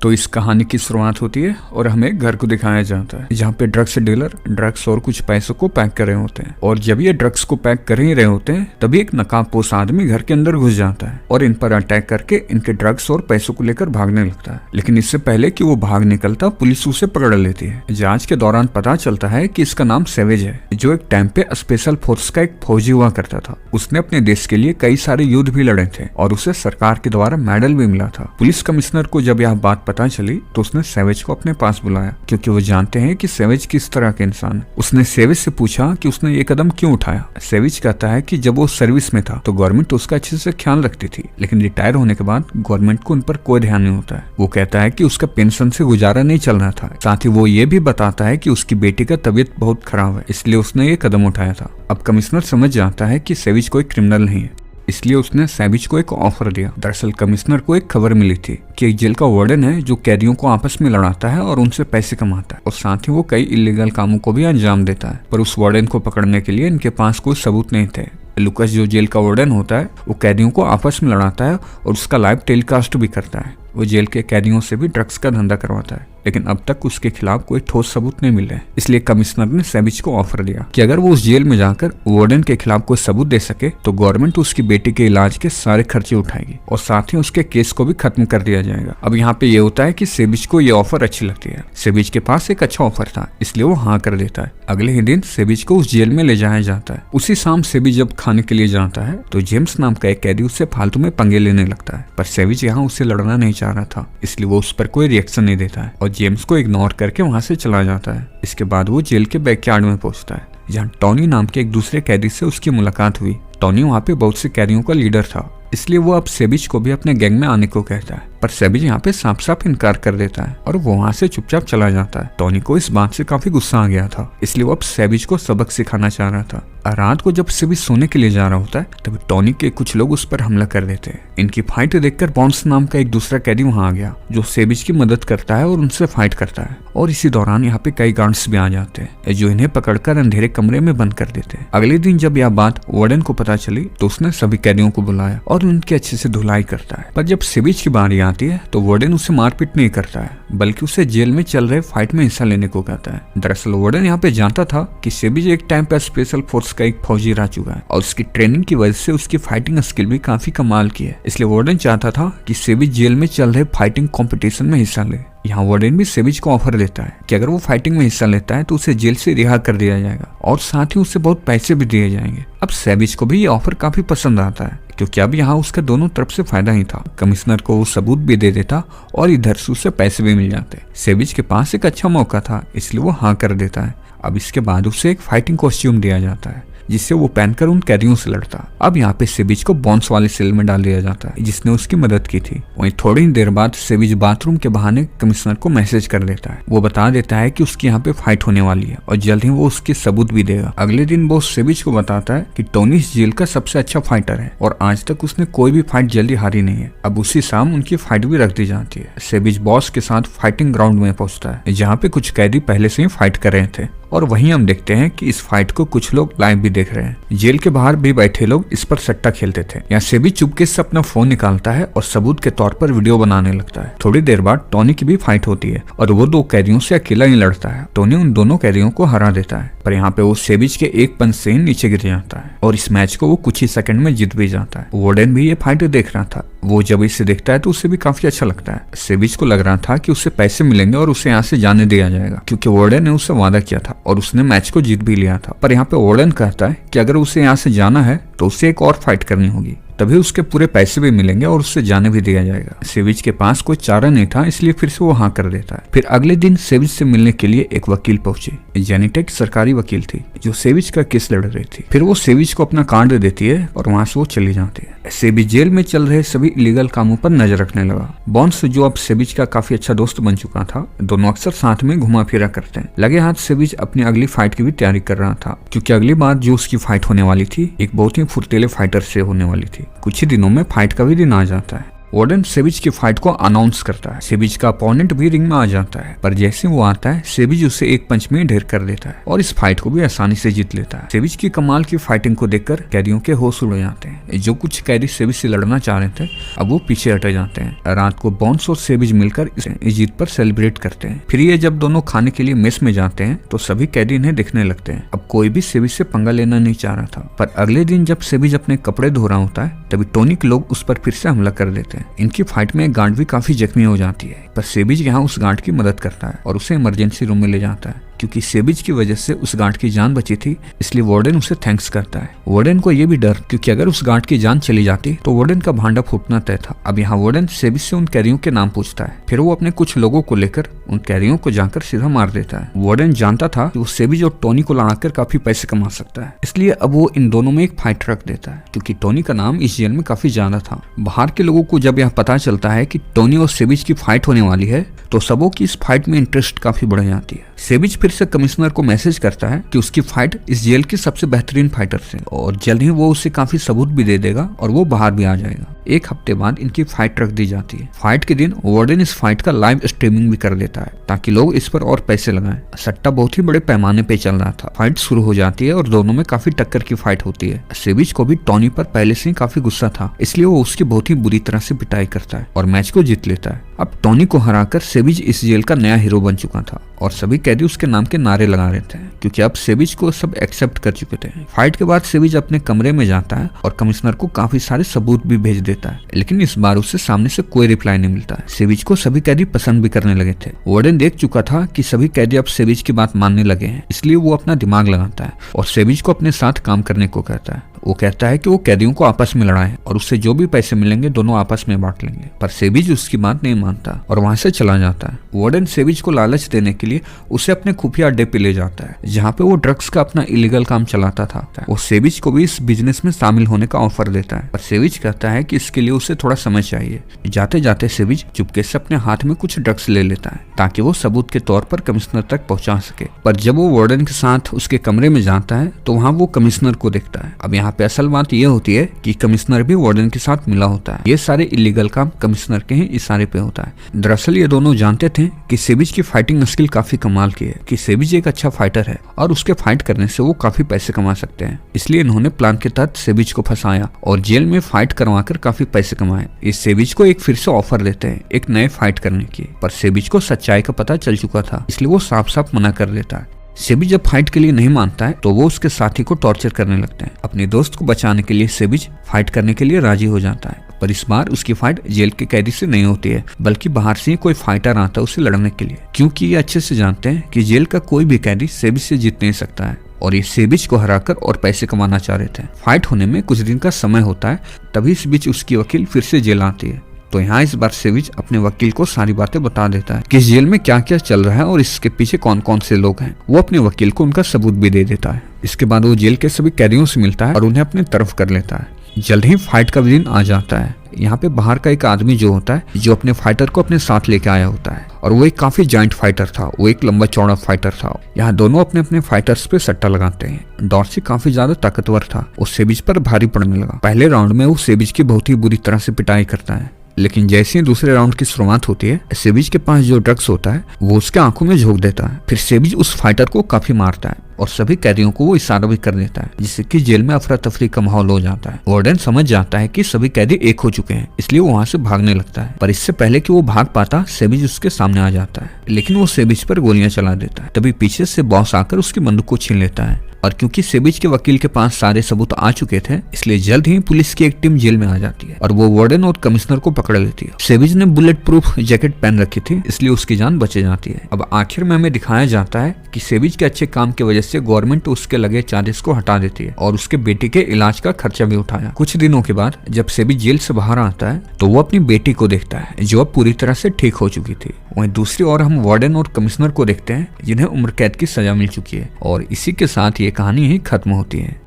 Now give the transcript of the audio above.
तो इस कहानी की शुरुआत होती है और हमें घर को दिखाया जाता है जहाँ पे ड्रग्स डीलर ड्रग्स और कुछ पैसों को पैक कर रहे होते हैं। और जब ये ड्रग्स को पैक कर ही रहे होते हैं तभी एक नकाबपोश आदमी घर के अंदर घुस जाता है और इन पर अटैक करके इनके ड्रग्स और पैसों को लेकर भागने लगता है। लेकिन इससे पहले कि वो भाग निकलता पुलिस उसे पकड़ लेती है। जांच के दौरान पता चलता है कि इसका नाम सेवेज है, जो एक टाइम पे स्पेशल फोर्स का एक फौजी हुआ करता था। उसने अपने देश के लिए कई सारे युद्ध भी लड़े थे और उसे सरकार के द्वारा मेडल भी मिला था। पुलिस कमिश्नर को जब यह बात पता चली तो उसने सेवेज को अपने पास बुलाया, क्योंकि वो जानते हैं कि सेवेज किस तरह के इंसान है। उसने सेवेज से पूछा कि उसने ये कदम क्यों उठाया। सेवेज कहता है कि जब वो सर्विस में था तो गवर्नमेंट उसका अच्छे से ख्याल रखती थी, लेकिन रिटायर होने के बाद गवर्नमेंट को उन पर कोई ध्यान नहीं होता है। वो कहता है कि उसका पेंशन से गुजारा नहीं चल रहा था। साथ ही वो ये भी बताता है कि उसकी बेटी का तबीयत बहुत खराब है, इसलिए उसने ये कदम उठाया था। अब कमिश्नर समझ जाता है कि सेवेज कोई क्रिमिनल नहीं है, इसलिए उसने सेवेज को एक ऑफर दिया। दरअसल कमिश्नर को एक खबर मिली थी कि एक जेल का वार्डन है जो कैदियों को आपस में लड़ाता है और उनसे पैसे कमाता है, और साथ ही वो कई इलीगल कामों को भी अंजाम देता है। पर उस वार्डन को पकड़ने के लिए इनके पास कोई सबूत नहीं थे। लुकस जो जेल का वार्डन होता है वो कैदियों को आपस में लड़ाता है और उसका लाइव टेलीकास्ट भी करता है। वो जेल के कैदियों से भी ड्रग्स का धंधा करवाता है, लेकिन अब तक उसके खिलाफ कोई ठोस सबूत नहीं मिले। इसलिए कमिश्नर ने सेवेज को ऑफर दिया कि अगर वो उस जेल में जाकर वार्डन के खिलाफ कोई सबूत दे सके तो गवर्नमेंट उसकी बेटी के इलाज के सारे खर्चे उठाएगी और साथ ही उसके केस को भी खत्म कर दिया जाएगा। अब यहाँ पे ये होता है कि सेवेज को ये ऑफर अच्छी लगती है। सेवेज के पास एक अच्छा ऑफर था, इसलिए वो हाँ कर देता है। अगले ही दिन सेवेज को उस जेल में ले जाया जाता है। उसी शाम सेवेज जब खाने के लिए जाता है तो जेम्स नाम का एक कैदी उससे फालतू में पंगे लेने लगता है, पर सेवेज यहाँ उससे लड़ना नहीं चाह रहा था, इसलिए वो उस पर कोई रिएक्शन नहीं देता है और जेम्स को इग्नोर करके वहां से चला जाता है। इसके बाद वो जेल के बैकयार्ड में पहुंचता है जहाँ टॉनी नाम के एक दूसरे कैदी से उसकी मुलाकात हुई। टॉनी वहाँ पे बहुत से कैदियों का लीडर था, इसलिए वो अब सेवेज को भी अपने गैंग में आने को कहता है, पर सेवेज यहाँ पे साफ साफ इनकार कर देता है और वो वहाँ से चुपचाप चला जाता है। टॉनी को इस बात से काफी गुस्सा आ गया था, इसलिए वो अब सेवेज को सबक सिखाना चाह रहा था। रात को जब सेवेज सोने के लिए जा रहा होता है तभी टॉनी के कुछ लोग उस पर हमला कर देते हैं। इनकी फाइट देखकर बॉन्स नाम का एक दूसरा कैदी वहाँ आ गया जो सेवेज की मदद करता है और उनसे फाइट करता है। और इसी दौरान यहाँ पे कई गार्ड्स भी आ जाते हैं जो इन्हें पकड़कर अंधेरे कमरे में बंद कर देते हैं। अगले दिन जब यह बात वार्डन को पता चली तो उसने सभी कैदियों को बुलाया और उनकी अच्छे से धुलाई करता है। पर जब सेवेज की बारी आती है तो वार्डन उसे मारपीट नहीं करता है, बल्कि उसे जेल में चल रहे फाइट में हिस्सा लेने को कहता है। दरअसल वार्डन यहाँ पे जानता था कि सेवेज एक टाइम पे स्पेशल फोर्स का एक फौजी रह चुका है और उसकी ट्रेनिंग की वजह से उसकी फाइटिंग स्किल भी काफी कमाल की है। इसलिए वार्डन चाहता था कि सेवेज जेल में चल रहे फाइटिंग कंपटीशन में हिस्सा ले। यहाँ वार्डन भी सेवेज को ऑफर देता है कि अगर वो फाइटिंग में हिस्सा लेता है तो उसे जेल से रिहा कर दिया जाएगा और साथ ही उसे बहुत पैसे भी दिए जाएंगे। अब सेवेज को भी ये ऑफर काफी पसंद आता है, क्योंकि अब यहाँ उसका दोनों तरफ से फायदा ही था। कमिश्नर को वो सबूत भी दे देता और इधर से उसे पैसे भी मिल जाते। सेवेज के पास एक अच्छा मौका था, इसलिए वो हाँ कर देता है। अब इसके बाद उसे एक फाइटिंग कॉस्ट्यूम दिया जाता है जिससे वो पहनकर उन कैदियों से लड़ता। अब यहाँ पे सेवेज को बॉन्स वाले सेल में डाल दिया जाता है जिसने उसकी मदद की थी। वहीं थोड़ी ही देर बाद सेवेज बाथरूम के बहाने कमिश्नर को मैसेज कर देता है। वो बता देता है कि उसकी यहाँ पे फाइट होने वाली है और जल्द ही वो उसके सबूत भी देगा। अगले दिन वो सेवेज को बताता है कि टोनी इस जेल का सबसे अच्छा फाइटर है और आज तक उसने कोई भी फाइट जल्दी हारी नहीं है। अब उसी शाम उनकी फाइट भी रख दी जाती है। सेवेज बॉस के साथ फाइटिंग ग्राउंड में पहुंचता है जहाँ पे कुछ कैदी पहले से ही फाइट कर रहे थे और वहीं हम देखते हैं कि इस फाइट को कुछ लोग लाइव भी देख रहे हैं। जेल के बाहर भी बैठे लोग इस पर सट्टा खेलते थे। यहाँ सेवेज चुपके से अपना फोन निकालता है और सबूत के तौर पर वीडियो बनाने लगता है। थोड़ी देर बाद टॉनी की भी फाइट होती है और वो दो कैदियों से अकेला ही लड़ता है। टॉनी उन दोनों कैदियों को हरा देता है, पर यहाँ पे वो सेवेज के एक पंच से ही नीचे गिर जाता है और इस मैच को वो कुछ ही सेकंड में जीत भी जाता है। वार्डन भी ये फाइट देख रहा था। वो जब इसे देखता है तो उसे भी काफी अच्छा लगता है। सेवेज को लग रहा था कि उसे पैसे मिलेंगे और उसे यहाँ से जाने दिया जाएगा, क्योंकि वार्डन ने उससे वादा किया था और उसने मैच को जीत भी लिया था। पर यहाँ पे वार्डन कहता है कि अगर उसे यहाँ से जाना है तो उसे एक और फाइट करनी होगी, तभी उसके पूरे पैसे भी मिलेंगे और उससे जाने भी दिया जाएगा। सेवेज के पास कोई चारा नहीं था, इसलिए फिर से वो हाँ कर देता है। फिर अगले दिन सेवेज से मिलने के लिए एक वकील पहुंचे। जेनिटा एक सरकारी वकील थी जो सेवेज का केस लड़ रही थी। फिर वो सेवेज को अपना कार्ड देती है और वहाँ से वो चली जाती है। सेवेज जेल में चल रहे सभी इलीगल कामों पर नजर रखने लगा। बॉन्स जो अब सेवेज का काफी अच्छा दोस्त बन चुका था, दोनों अक्सर साथ में घुमा फिरा करते हैं। लगे हाथ सेवेज अपनी अगली फाइट की भी तैयारी कर रहा था, क्योंकि अगली बार जो उसकी फाइट होने वाली थी एक बहुत ही फुर्तीले फाइटर से होने वाली थी। कुछ ही दिनों में फाइट का भी दिन आ जाता है। वार्डन सेविज की फाइट को अनाउंस करता है। सेविज का अपोनेंट भी रिंग में आ जाता है, पर जैसे वो आता है सेविज उसे एक पंच में ढेर कर देता है और इस फाइट को भी आसानी से जीत लेता है। सेविज की कमाल की फाइटिंग को देखकर कैदियों के होश उड़ जाते हैं। जो कुछ कैदी सेविज से लड़ना चाह रहे थे अब वो पीछे हटे जाते हैं। रात को बॉन्स और सेविज मिलकर इस जीत पर सेलिब्रेट करते हैं। फिर ये जब दोनों खाने के लिए मेस में जाते हैं तो सभी कैदी इन्हें देखने लगते हैं। अब कोई भी सेविज से पंगा लेना नहीं चाह रहा था, पर अगले दिन जब सेविज अपने कपड़े धो रहा होता है तभी टोनी के लोग उस पर फिर से हमला कर देते हैं। इनकी फाइट में एक गार्ड भी काफी जख्मी हो जाती है, पर सेविज यहाँ उस गार्ड की मदद करता है और उसे इमरजेंसी रूम में ले जाता है। क्योंकि सेविज की वजह से उस गार्ड की जान बची थी, इसलिए वार्डन उसे थैंक्स करता है। वार्डन को यह भी डर, क्योंकि अगर उस गार्ड की जान चली जाती तो वार्डन का भांडा फूटना तय था। अब यहाँ वार्डन सेविज से उन कैदियों के नाम पूछता है, फिर वो अपने कुछ लोगों को लेकर उन कैदियों को जाकर सीधा मार देता है। वार्डन जानता था कि वो सेविज और टोनी को लड़ाकर काफी पैसे कमा सकता है, इसलिए अब वो इन दोनों में एक फाइट रख देता है। क्योंकि टोनी का नाम इस जेल में काफी ज्यादा था। बाहर के लोगों को जब यह पता चलता है कि टोनी और सेविज की फाइट होने वाली है तो सबों की इस फाइट में इंटरेस्ट काफी बढ़ जाती है। सेविज फिर से कमिश्नर को मैसेज करता है कि उसकी फाइट इस जेल की सबसे बेहतरीन फाइटर से, और जल्द ही वो उसे काफी सबूत भी दे देगा और वो बाहर भी आ जाएगा। एक हफ्ते बाद इनकी फाइट रख दी जाती है। फाइट के दिन वार्डन इस फाइट का लाइव स्ट्रीमिंग भी कर देता है ताकि लोग इस पर और पैसे लगाएं। सट्टा बहुत ही बड़े पैमाने पे चल रहा था। फाइट शुरू हो जाती है और दोनों में काफी टक्कर की फाइट होती है। सेविज को भी टोनी पर पहले से ही काफी गुस्सा था, इसलिए वो उसकी बहुत ही बुरी तरह से पिटाई करता है और मैच को जीत लेता है। अब टोनी को हराकर सेविज इस जेल का नया हीरो बन चुका था और सभी कैदी उसके नाम के नारे लगा रहे थे, क्योंकि अब सेविज को सब एक्सेप्ट कर चुके थे। फाइट के बाद सेविज अपने कमरे में जाता है और कमिश्नर को काफी सारे सबूत भी भेज देता है, लेकिन इस बार उसे सामने से कोई रिप्लाई नहीं मिलता है। सेविज को सभी कैदी पसंद भी करने लगे थे। वार्डन देख चुका था कि सभी कैदी अब सेविज की बात मानने लगे हैं, इसलिए वो अपना दिमाग लगाता है और सेविज को अपने साथ काम करने को कहता है। वो कहता है कि वो कैदियों को आपस में लड़ाए और उससे जो भी पैसे मिलेंगे दोनों आपस में बांट लेंगे, पर सेविज उसकी बात नहीं मानता और वहां से चला जाता है। वार्डन सेविज को लालच देने के लिए उसे अपने खुफिया अड्डे पे ले जाता है, जहाँ पे वो ड्रग्स का अपना इलीगल काम चलाता था। वो सेविज को भी इस बिजनेस में शामिल होने का ऑफर देता है, पर सेविज कहता है कि इसके लिए उसे थोड़ा समय चाहिए। जाते जाते सेविज चुपके से अपने हाथ में कुछ ड्रग्स ले लेता है ताकि वो सबूत के तौर पर कमिश्नर तक पहुंचा सके। पर जब वो वार्डन के साथ उसके कमरे में जाता है तो वहाँ वो कमिश्नर को देखता है। अब यहाँ पे असल बात यह होती है कि कमिश्नर भी वार्डन के साथ मिला होता है। ये सारे इलीगल काम कमिश्नर के ही इशारे पे होता है। दरअसल ये दोनों जानते थे कि सेविज की फाइटिंग स्किल काफी कमाल की है, कि सेविज एक अच्छा फाइटर है और उसके फाइट करने से वो काफी पैसे कमा सकते हैं। इसलिए इन्होंने प्लान के तहत सेविज को फंसाया और जेल में फाइट करवाकर काफी पैसे कमाए। इस सेविज को एक फिर से ऑफर देते हैं एक नए फाइट करने की, पर सेविज को सच्चाई का पता चल चुका था, इसलिए वो साफ साफ मना कर देता है। सेविज जब फाइट के लिए नहीं मानता है तो वो उसके साथी को टॉर्चर करने लगते हैं। अपने दोस्त को बचाने के लिए सेविज फाइट करने के लिए राजी हो जाता है, पर इस बार उसकी फाइट जेल के कैदी से नहीं होती है, बल्कि बाहर से ही कोई फाइटर आता है उसे लड़ने के लिए, क्योंकि ये अच्छे से जानते हैं कि जेल का कोई भी कैदी सेविज से जीत नहीं सकता है और ये सेविज को हराकर और पैसे कमाना चाह रहे थे। फाइट होने में कुछ दिन का समय होता है, तभी इस बीच उसकी वकील फिर से जेल आती है। तो यहाँ इस बार सेविज अपने वकील को सारी बातें बता देता है कि इस जेल में क्या क्या चल रहा है और इसके पीछे कौन कौन से लोग हैं। वो अपने वकील को उनका सबूत भी दे देता है। इसके बाद वो जेल के सभी कैदियों से मिलता है और उन्हें अपनी तरफ कर लेता है। जल्द ही फाइट का दिन आ जाता है। यहाँ पे बाहर का एक आदमी जो होता है, जो अपने फाइटर को अपने साथ लेके आया होता है, और वो एक काफी जॉइंट फाइटर था। वो एक लंबा चौड़ा फाइटर था। यहाँ दोनों अपने अपने फाइटर्स पे सट्टा लगाते हैं। डॉर्सी काफी ज्यादा ताकतवर था, वो सेविज पर भारी पड़ने लगा। पहले राउंड में वो सेविज की बहुत ही बुरी तरह से पिटाई करता है, लेकिन जैसे ही दूसरे राउंड की शुरुआत होती है, सेविज के पास जो ड्रग्स होता है वो उसके आंखों में झोंक देता है। फिर सेविज उस फाइटर को काफी मारता है और सभी कैदियों को वो इशारा भी कर देता है, जिससे कि जेल में अफरा तफरी का माहौल हो जाता है। वार्डन समझ जाता है कि सभी कैदी एक हो चुके हैं, इसलिए वो वहां से भागने लगता है, पर इससे पहले कि वो भाग पाता सेविज उसके सामने आ जाता है, लेकिन वो सेविज पर गोलियां चला देता है। तभी पीछे से बॉस आकर उसकी बंदूक को छीन लेता है, और क्योंकि सेविज के वकील के पास सारे सबूत आ चुके थे, इसलिए जल्द ही पुलिस की एक टीम जेल में आ जाती है और वो वार्डन और कमिश्नर को पकड़ लेती है। सेविज ने बुलेट प्रूफ जैकेट पहन रखी थी, इसलिए उसकी जान बच जाती है। अब आखिर में हमें दिखाया जाता है कि सेविज के अच्छे काम की वजह से गवर्नमेंट उसके लगे चार्जेस को हटा देती है और उसके बेटी के इलाज का खर्चा भी उठाया। कुछ दिनों के बाद जब सेविज जेल से बाहर आता है तो वो अपनी बेटी को देखता है, जो अब पूरी तरह से ठीक हो चुकी थी। वहीं दूसरी ओर हम वार्डन और कमिश्नर को देखते हैं, जिन्हें उम्र कैद की सजा मिल चुकी है, और इसी के साथ ये कहानी ही खत्म होती है।